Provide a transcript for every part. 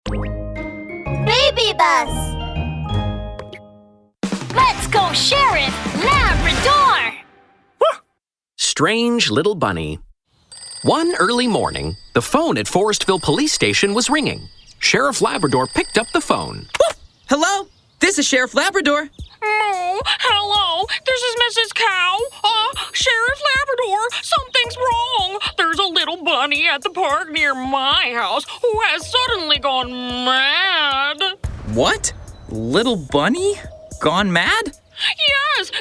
Baby bus! Let's go, Sheriff Labrador! Strange little bunny. One early morning, the phone at Forestville Police Station was ringing. Sheriff Labrador picked up the phone. Hello? This is Sheriff Labrador. Oh, hello. This is Mrs. Cow. Sheriff Labrador, something's wrong. There's a little bunny at the park near my house who has suddenly gone mad. What? Little bunny? Gone mad?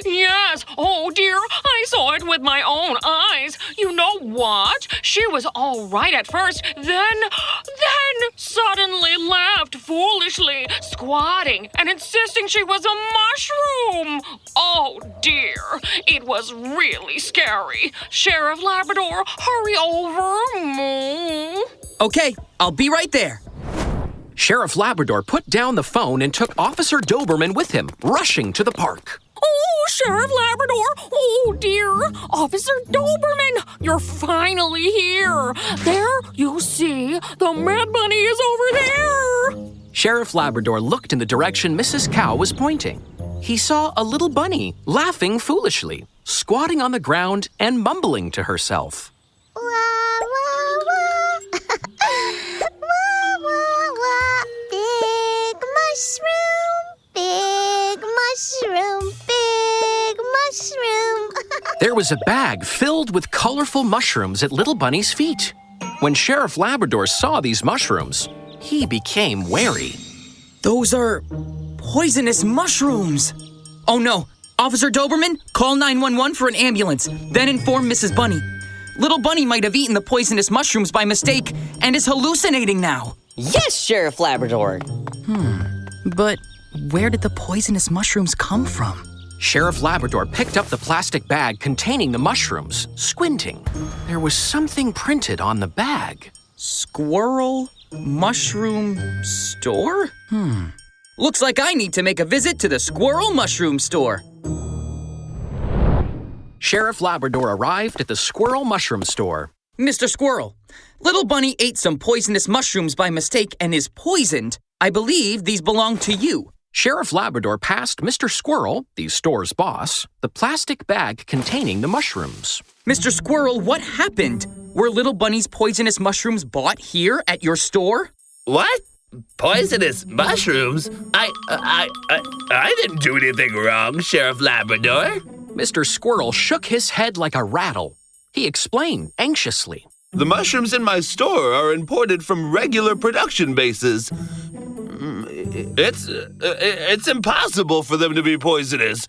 Yes. Oh, dear, I saw it with my own eyes. You know what? She was all right at first, then suddenly laughed foolishly, squatting and insisting she was a mushroom. Oh, dear, it was really scary. Sheriff Labrador, hurry over. Moo. Okay, I'll be right there. Sheriff Labrador put down the phone and took Officer Doberman with him, rushing to the park. Oh, Sheriff Labrador! Oh, dear! Officer Doberman! You're finally here! There, you see, the Mad Bunny is over there! Sheriff Labrador looked in the direction Mrs. Cow was pointing. He saw a little bunny laughing foolishly, squatting on the ground and mumbling to herself. Wah, wah, wah. Wah, wah, wah. Big mushroom, big mushroom, big mushroom. There was a bag filled with colorful mushrooms at Little Bunny's feet. When Sheriff Labrador saw these mushrooms, he became wary. Those are poisonous mushrooms. Oh no, Officer Doberman, call 911 for an ambulance, then inform Mrs. Bunny. Little Bunny might have eaten the poisonous mushrooms by mistake and is hallucinating now. Yes, Sheriff Labrador. But where did the poisonous mushrooms come from? Sheriff Labrador picked up the plastic bag containing the mushrooms, squinting. There was something printed on the bag. Squirrel Mushroom Store? Looks like I need to make a visit to the Squirrel Mushroom Store. Sheriff Labrador arrived at the Squirrel Mushroom Store. Mr. Squirrel, Little Bunny ate some poisonous mushrooms by mistake and is poisoned. I believe these belong to you. Sheriff Labrador passed Mr. Squirrel, the store's boss, the plastic bag containing the mushrooms. Mr. Squirrel, what happened? Were Little Bunny's poisonous mushrooms bought here at your store? What? Poisonous mushrooms? I didn't do anything wrong, Sheriff Labrador. Mr. Squirrel shook his head like a rattle. He explained anxiously. The mushrooms in my store are imported from regular production bases. It's impossible for them to be poisonous.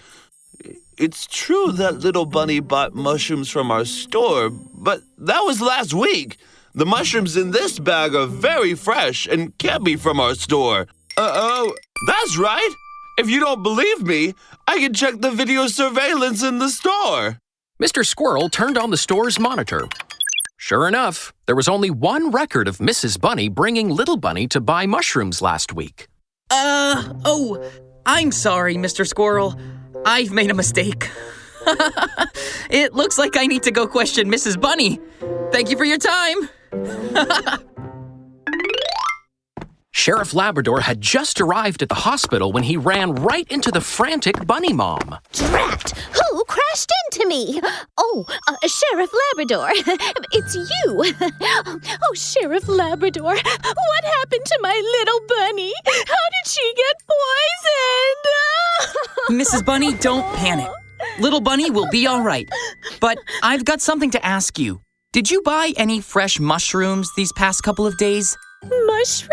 It's true that Little Bunny bought mushrooms from our store, but that was last week. The mushrooms in this bag are very fresh and can't be from our store. That's right. If you don't believe me, I can check the video surveillance in the store. Mr. Squirrel turned on the store's monitor. Sure enough, there was only one record of Mrs. Bunny bringing Little Bunny to buy mushrooms last week. I'm sorry, Mr. Squirrel. I've made a mistake. It looks like I need to go question Mrs. Bunny. Thank you for your time. Sheriff Labrador had just arrived at the hospital when he ran right into the frantic bunny mom. Drat! Who crashed into me? Oh, Sheriff Labrador. It's you. Oh, Sheriff Labrador. What happened to my little bunny? How did she get poisoned? Mrs. Bunny, don't panic. Little Bunny will be all right. But I've got something to ask you. Did you buy any fresh mushrooms these past couple of days? Mushroom?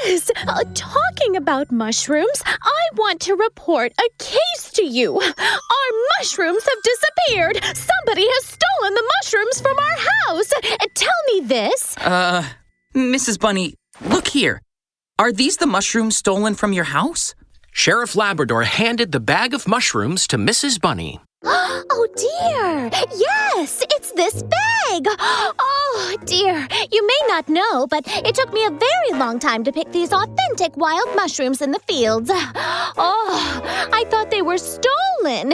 Yes! Talking about mushrooms, I want to report a case to you. Our mushrooms have disappeared. Somebody has stolen the mushrooms from our house. Tell me this. Mrs. Bunny, look here. Are these the mushrooms stolen from your house? Sheriff Labrador handed the bag of mushrooms to Mrs. Bunny. Oh, dear. Yes, it's this bag. Oh, dear. You may not know, but it took me a very long time to pick these authentic wild mushrooms in the fields. Oh, I thought they were stolen.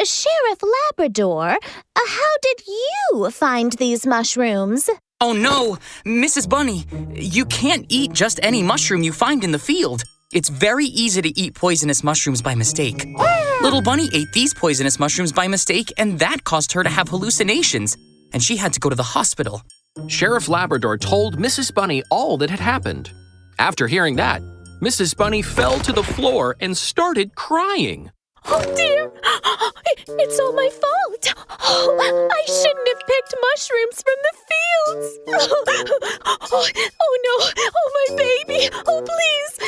Sheriff Labrador, how did you find these mushrooms? Oh no, Mrs. Bunny, you can't eat just any mushroom you find in the field. It's very easy to eat poisonous mushrooms by mistake. Little Bunny ate these poisonous mushrooms by mistake, and that caused her to have hallucinations, and she had to go to the hospital. Sheriff Labrador told Mrs. Bunny all that had happened. After hearing that, Mrs. Bunny fell to the floor and started crying. Oh dear, it's all my fault. I shouldn't have picked mushrooms from the fields. Oh no, oh my baby. Oh please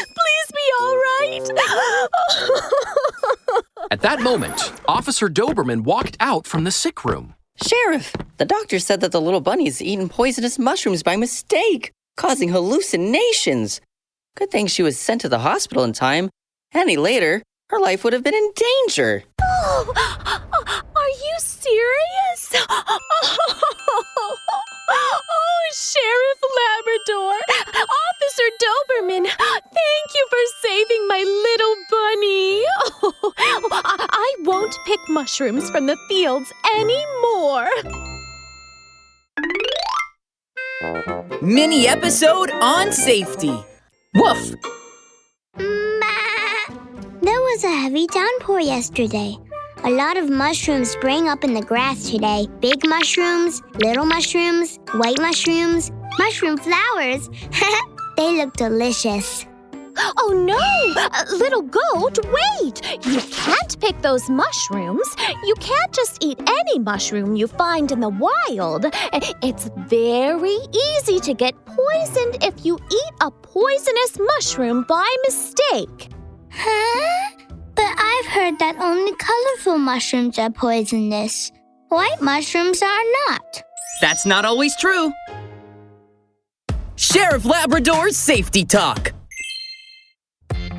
be all right. At that moment, Officer Doberman walked out from the sick room. Sheriff, the doctor said that the little bunny's eaten poisonous mushrooms by mistake, causing hallucinations. Good thing she was sent to the hospital in time. Any later, her life would have been in danger. Oh, are you serious? Oh, Sheriff Labrador, Officer Doberman, thank you for saving my little bunny. Oh, I won't pick mushrooms from the fields anymore. Mini episode on safety. Woof! There was a heavy downpour yesterday. A lot of mushrooms sprang up in the grass today. Big mushrooms, little mushrooms, white mushrooms, mushroom flowers. They look delicious. Oh no! Little goat, wait! You can't pick those mushrooms. You can't just eat any mushroom you find in the wild. It's very easy to get poisoned if you eat a poisonous mushroom by mistake. Huh? But I've heard that only colorful mushrooms are poisonous. White mushrooms are not. That's not always true. Sheriff Labrador's Safety Talk.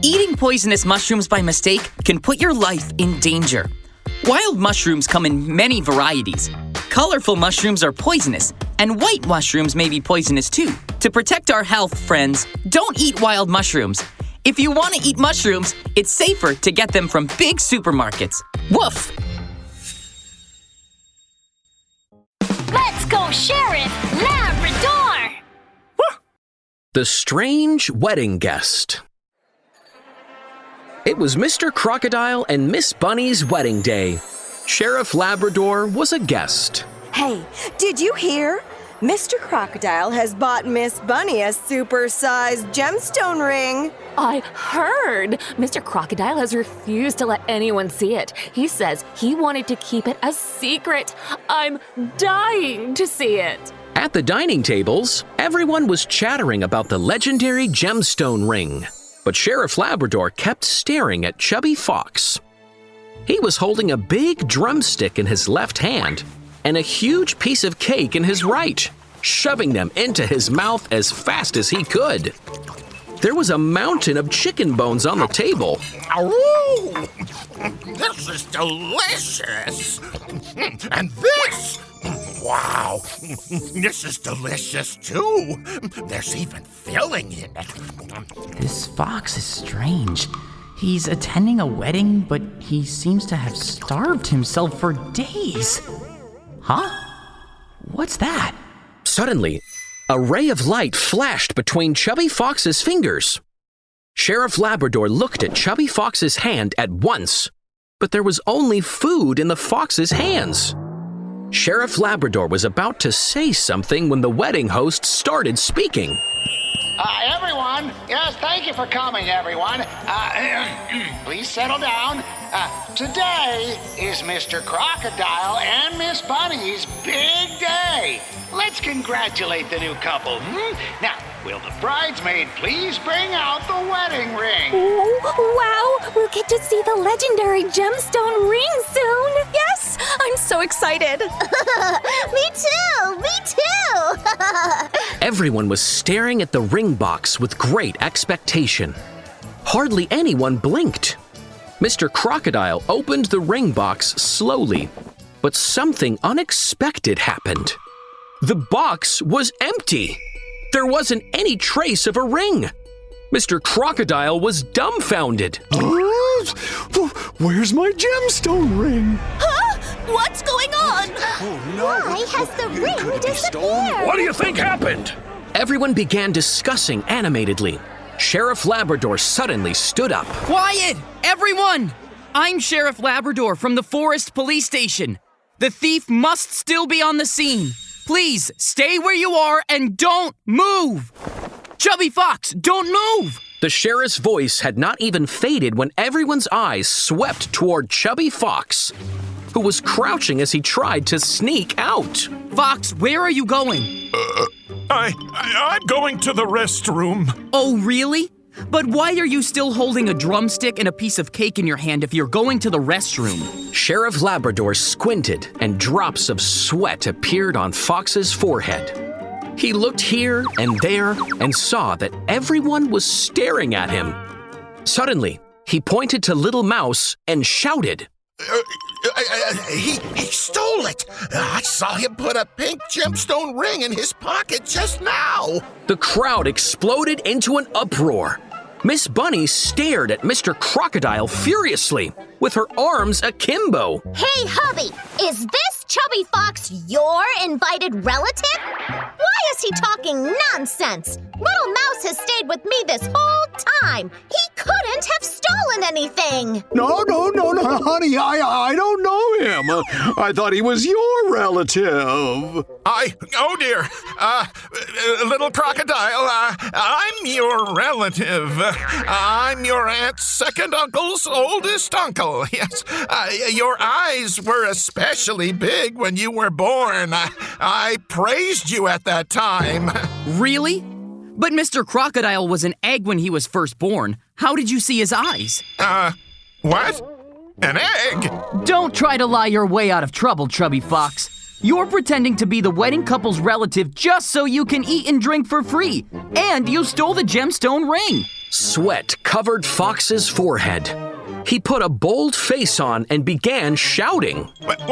Eating poisonous mushrooms by mistake can put your life in danger. Wild mushrooms come in many varieties. Colorful mushrooms are poisonous, and white mushrooms may be poisonous too. To protect our health, friends, don't eat wild mushrooms. If you want to eat mushrooms, it's safer to get them from big supermarkets. Woof! Let's go, Sheriff Labrador! The strange wedding guest. It was Mr. Crocodile and Miss Bunny's wedding day. Sheriff Labrador was a guest. Hey, did you hear? Mr. Crocodile has bought Miss Bunny a super-sized gemstone ring. I heard. Mr. Crocodile has refused to let anyone see it. He says he wanted to keep it a secret. I'm dying to see it. At the dining tables, everyone was chattering about the legendary gemstone ring. But Sheriff Labrador kept staring at Chubby Fox. He was holding a big drumstick in his left hand and a huge piece of cake in his right, shoving them into his mouth as fast as he could. There was a mountain of chicken bones on the table. Oh, this is delicious. And this, wow, this is delicious too. There's even filling in it. This fox is strange. He's attending a wedding, but he seems to have starved himself for days. Huh? What's that? Suddenly, a ray of light flashed between Chubby Fox's fingers. Sheriff Labrador looked at Chubby Fox's hand at once, but there was only food in the fox's hands. Sheriff Labrador was about to say something when the wedding host started speaking. Everyone, yes, thank you for coming, everyone. Please settle down. Today is Mr. Crocodile and Miss Bunny's big day. Let's congratulate the new couple. Now, will the bridesmaid please bring out the wedding ring? Ooh, wow, we'll get to see the legendary gemstone ring soon. Yes, I'm so excited. Me too! Everyone was staring at the ring box with great expectation. Hardly anyone blinked. Mr. Crocodile opened the ring box slowly, but something unexpected happened. The box was empty. There wasn't any trace of a ring. Mr. Crocodile was dumbfounded. Where's my gemstone ring? Huh? What's going on? Oh, no. Why has the ring disappeared? What do you think happened? Everyone began discussing animatedly. Sheriff Labrador suddenly stood up. Quiet! Everyone! I'm Sheriff Labrador from the Forest Police Station. The thief must still be on the scene. Please, stay where you are and don't move! Chubby Fox, don't move! The sheriff's voice had not even faded when everyone's eyes swept toward Chubby Fox, who was crouching as he tried to sneak out. Fox, where are you going? I'm going to the restroom. Oh, really? But why are you still holding a drumstick and a piece of cake in your hand if you're going to the restroom? Sheriff Labrador squinted, and drops of sweat appeared on Fox's forehead. He looked here and there and saw that everyone was staring at him. Suddenly, he pointed to Little Mouse and shouted, He stole it. I saw him put a pink gemstone ring in his pocket just now. The crowd exploded into an uproar. Miss Bunny stared at Mr. Crocodile furiously, with her arms akimbo. Hey, hubby, is this Chubby Fox your invited relative? Why is he talking nonsense? Little Mouse has stayed with me this whole time. He couldn't have stolen anything. No, honey, I don't know him. I thought he was your relative. Oh dear. Little Crocodile, I'm your relative. I'm your aunt's second uncle's oldest uncle. Yes, your eyes were especially big when you were born. I praised you at that time. Really? But Mr. Crocodile was an egg when he was first born. How did you see his eyes? What? An egg? Don't try to lie your way out of trouble, Chubby Fox. You're pretending to be the wedding couple's relative just so you can eat and drink for free. And you stole the gemstone ring. Sweat covered Fox's forehead. He put a bold face on and began shouting. What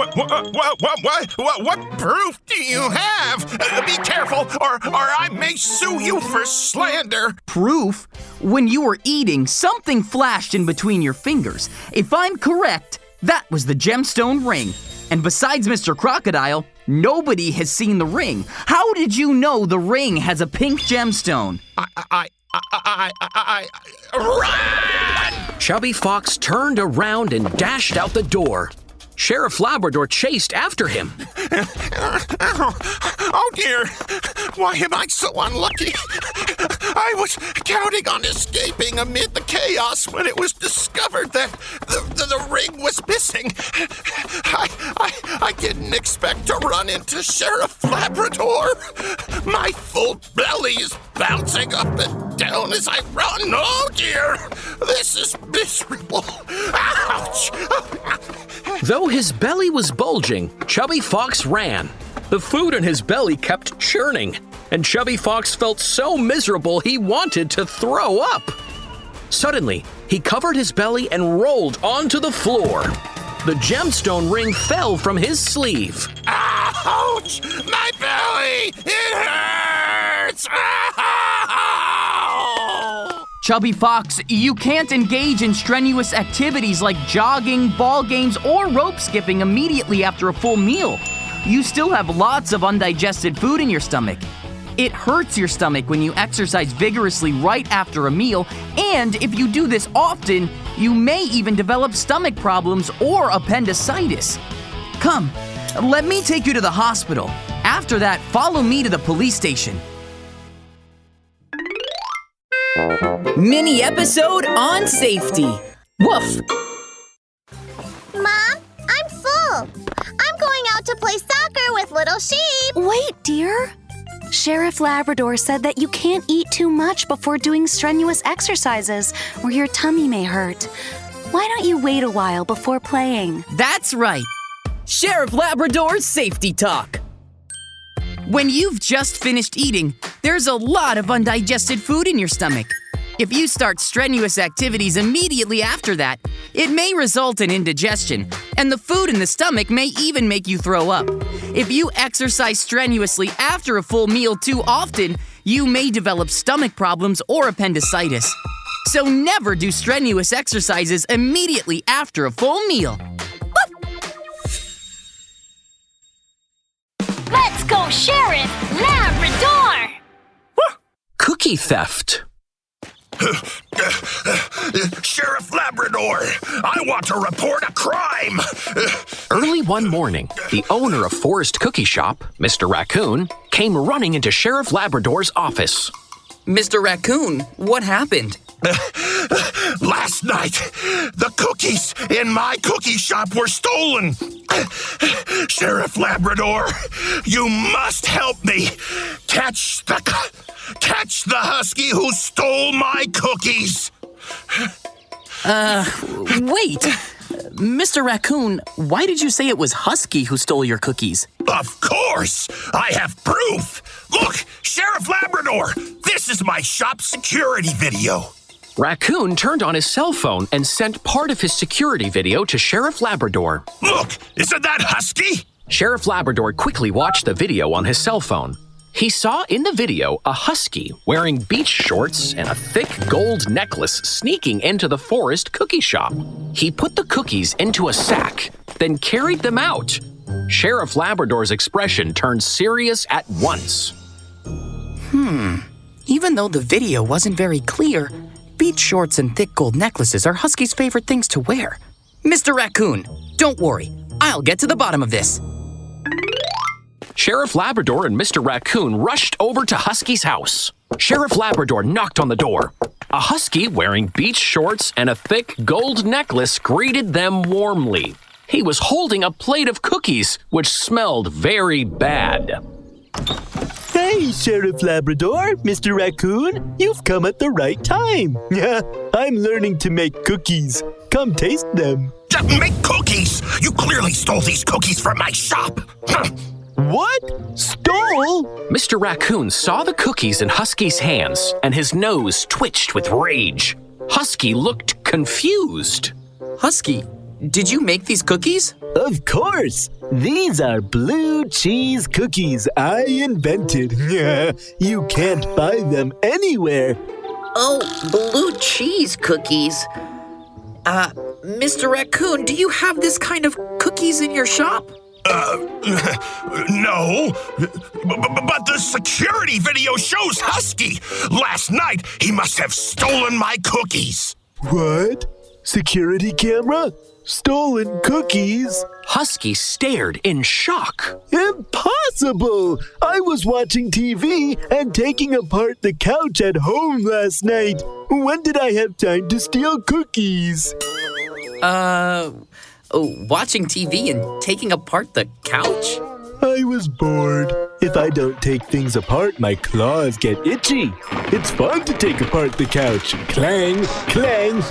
proof do you have? Be careful, or I may sue you for slander. Proof? When you were eating, something flashed in between your fingers. If I'm correct, that was the gemstone ring. And besides Mr. Crocodile, nobody has seen the ring. How did you know the ring has a pink gemstone? Run! Chubby Fox turned around and dashed out the door. Sheriff Labrador chased after him. Oh dear, why am I so unlucky? I was counting on escaping amid the chaos when it was discovered that the ring was missing. I didn't expect to run into Sheriff Labrador. My full belly is bouncing up and down as I run. Oh dear, this is miserable. Ouch! Though his belly was bulging, Chubby Fox ran. The food in his belly kept churning, and Chubby Fox felt so miserable he wanted to throw up. Suddenly, he covered his belly and rolled onto the floor. The gemstone ring fell from his sleeve. Ouch! My belly! It hurts! Ow! Chubby Fox, you can't engage in strenuous activities like jogging, ball games, or rope skipping immediately after a full meal. You still have lots of undigested food in your stomach. It hurts your stomach when you exercise vigorously right after a meal, and if you do this often, you may even develop stomach problems or appendicitis. Come, let me take you to the hospital. After that, follow me to the police station. Mini episode on safety. Woof. Mom, I'm full. I'm going out to play soccer with little sheep. Wait, dear. Sheriff Labrador said that you can't eat too much before doing strenuous exercises or your tummy may hurt. Why don't you wait a while before playing? That's right. Sheriff Labrador's Safety Talk. When you've just finished eating, there's a lot of undigested food in your stomach. If you start strenuous activities immediately after that, it may result in indigestion, and the food in the stomach may even make you throw up. If you exercise strenuously after a full meal too often, you may develop stomach problems or appendicitis. So never do strenuous exercises immediately after a full meal. go, Sheriff Labrador! Cookie theft. Sheriff Labrador, I want to report a crime. Early one morning, the owner of Forest Cookie Shop, Mr. Raccoon, came running into Sheriff Labrador's office. Mr. Raccoon, what happened? Last night, the cookies in my cookie shop were stolen. Sheriff Labrador, you must help me catch the husky who stole my cookies. Wait. Mr. Raccoon, why did you say it was Husky who stole your cookies? Of course! I have proof! Look, Sheriff Labrador, this is my shop security video. Raccoon turned on his cell phone and sent part of his security video to Sheriff Labrador. Look, isn't that Husky? Sheriff Labrador quickly watched the video on his cell phone. He saw in the video a husky wearing beach shorts and a thick gold necklace sneaking into the Forest Cookie Shop. He put the cookies into a sack, then carried them out. Sheriff Labrador's expression turned serious at once. Even though the video wasn't very clear, beach shorts and thick gold necklaces are Husky's favorite things to wear. Mr. Raccoon, don't worry. I'll get to the bottom of this. Sheriff Labrador and Mr. Raccoon rushed over to Husky's house. Sheriff Labrador knocked on the door. A husky wearing beach shorts and a thick gold necklace greeted them warmly. He was holding a plate of cookies, which smelled very bad. Hey, Sheriff Labrador, Mr. Raccoon, you've come at the right time. I'm learning to make cookies. Come taste them. Make cookies! You clearly stole these cookies from my shop. What? Stole? Mr. Raccoon saw the cookies in Husky's hands, and his nose twitched with rage. Husky looked confused. Husky, did you make these cookies? Of course. These are blue cheese cookies I invented. You can't buy them anywhere. Oh, blue cheese cookies. Mr. Raccoon, do you have this kind of cookies in your shop? No. But the security video shows Husky. Last night, he must have stolen my cookies. What? Security camera? Stolen cookies? Husky stared in shock. Impossible! I was watching TV and taking apart the couch at home last night. When did I have time to steal cookies? Watching TV and taking apart the couch? I was bored. If I don't take things apart, my claws get itchy. It's fun to take apart the couch. Clang, clang.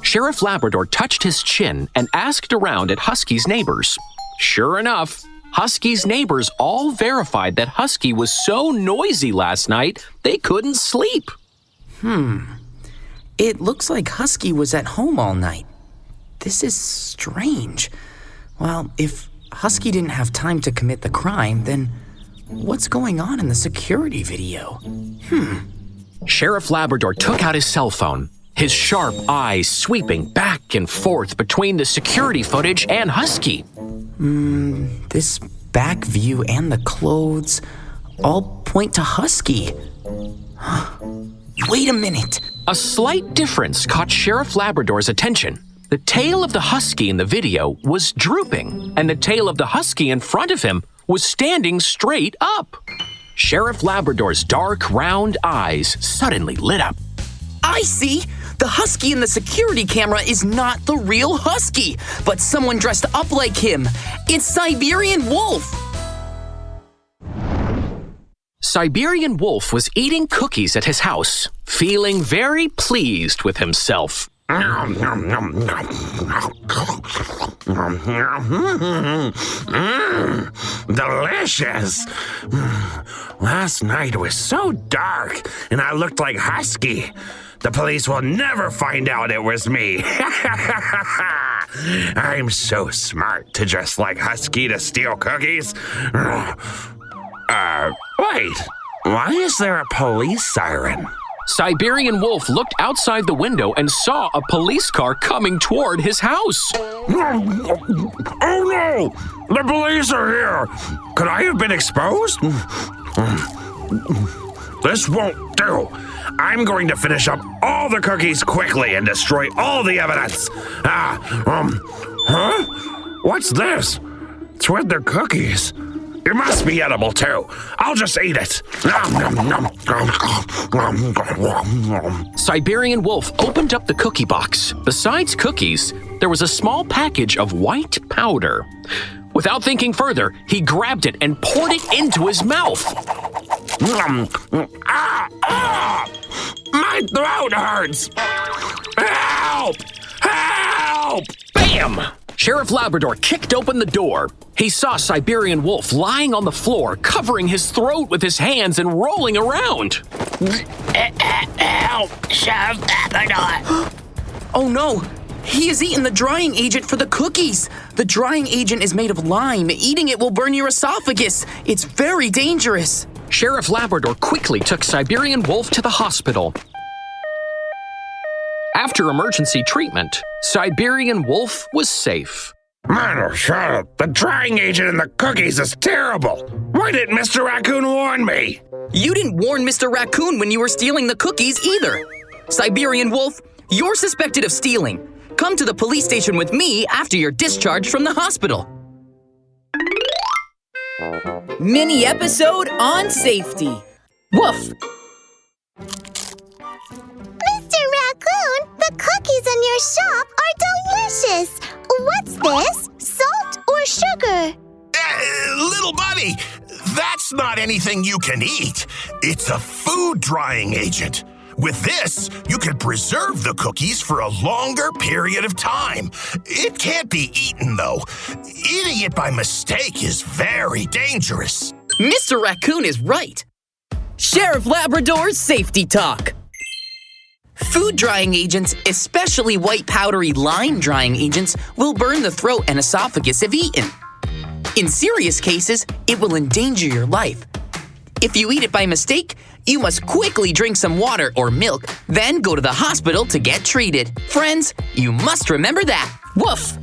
Sheriff Labrador touched his chin and asked around at Husky's neighbors. Sure enough, Husky's neighbors all verified that Husky was so noisy last night they couldn't sleep. It looks like Husky was at home all night. This is strange. Well, if Husky didn't have time to commit the crime, then what's going on in the security video? Sheriff Labrador took out his cell phone, his sharp eyes sweeping back and forth between the security footage and Husky. This back view and the clothes all point to Husky. Wait a minute. A slight difference caught Sheriff Labrador's attention. The tail of the husky in the video was drooping, and the tail of the husky in front of him was standing straight up. Sheriff Labrador's dark, round eyes suddenly lit up. I see! The husky in the security camera is not the real husky, but someone dressed up like him. It's Siberian Wolf! Siberian Wolf was eating cookies at his house, feeling very pleased with himself. Delicious. Last night was so dark, and I looked like Husky. The police will never find out it was me. I'm so smart to dress like Husky to steal cookies. Wait. Why is there a police siren? Siberian Wolf looked outside the window and saw a police car coming toward his house. Oh no! The police are here! Could I have been exposed? This won't do. I'm going to finish up all the cookies quickly and destroy all the evidence. Huh? What's this? It's with the cookies. It must be edible too. I'll just eat it. Siberian Wolf opened up the cookie box. Besides cookies, there was a small package of white powder. Without thinking further, he grabbed it and poured it into his mouth. My throat hurts. Help! Help! Bam! Sheriff Labrador kicked open the door. He saw Siberian Wolf lying on the floor, covering his throat with his hands and rolling around. Help, Sheriff Labrador. Oh no! He has eaten the drying agent for the cookies. The drying agent is made of lime. Eating it will burn your esophagus. It's very dangerous. Sheriff Labrador quickly took Siberian Wolf to the hospital. After emergency treatment, Siberian Wolf was safe. Man, Sheriff, the drying agent in the cookies is terrible. Why didn't Mr. Raccoon warn me? You didn't warn Mr. Raccoon when you were stealing the cookies either. Siberian Wolf, you're suspected of stealing. Come to the police station with me after you're discharged from the hospital. Mini episode on safety. Woof! Mr. Raccoon, the cookies in your shop are delicious. What's this? Salt or sugar? Little buddy, that's not anything you can eat. It's a food drying agent. With this, you can preserve the cookies for a longer period of time. It can't be eaten, though. Eating it by mistake is very dangerous. Mr. Raccoon is right. Sheriff Labrador's Safety Talk. Food drying agents, especially white powdery lime drying agents, will burn the throat and esophagus if eaten. In serious cases, it will endanger your life. If you eat it by mistake, you must quickly drink some water or milk, then go to the hospital to get treated. Friends, you must remember that. Woof!